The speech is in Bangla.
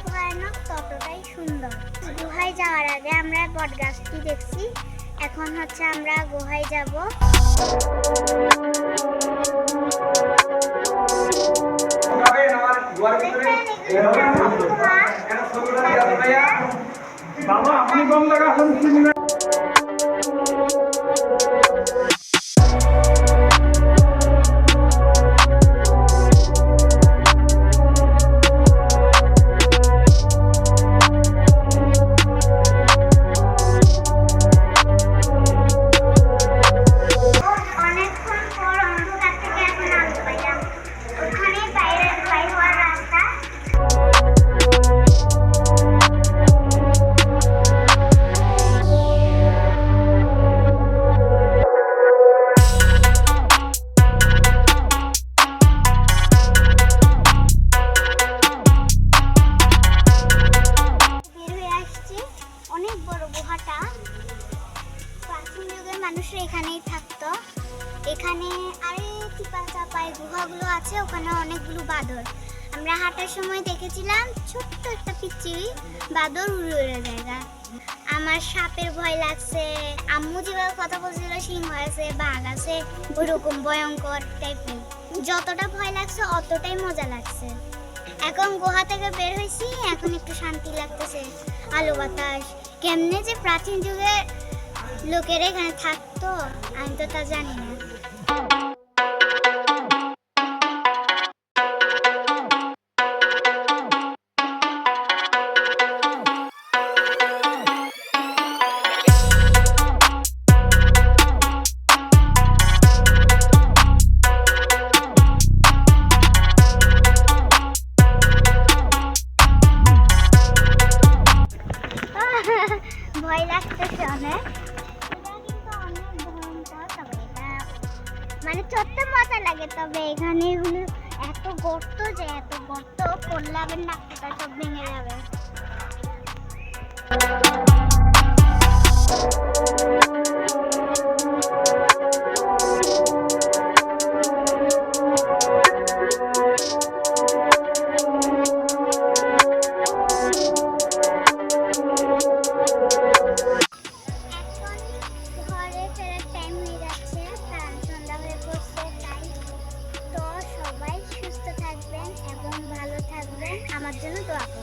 ভয়ানক ততটাই সুন্দর। গুহায় যাওয়ার আগে আমরা বটগাছটি দেখছি, এখন হচ্ছে আমরা গুহায় যাব। বাবা আপনি কম লাগা অনেক বড় গুহাটা। প্রাচীন যুগের মানুষরা এখানেই থাকতো। এখানে আরে চিপা চাপায় গুহাগুলো আছে, ওখানে অনেকগুলো বাদর। আমরা হাঁটার সময় দেখেছিলাম ছোট্ট একটা পিচ্চিরি বাদর উড়ে উড়ে জায়গা। আমার সাপের ভয় লাগছে। আম্মু যেভাবে কথা বলছিল সিংহ আছে, বাঘ আছে, ওইরকম ভয়ঙ্কর টাইপের। যতটা ভয় লাগছে অতটাই মজা লাগছে। এখন গুহা থেকে বের হয়েছি, এখন একটু শান্তি লাগতেছে। আলো বাতাস। কেমনে যে প্রাচীন যুগে লোকেরা এখানে থাকতো আমি তো তা জানি না। ভয় লাগতেছে অনেক। এটা কিন্তু অনেক ভয়ঙ্কর, তবে এটা মানে চড়তে মজা লাগে। তবে এখানে এত গর্ত যে এত গর্ত পড়লে আবার নাকটা সব ভেঙে যাবে। আমার জন্য দোয়া করুন।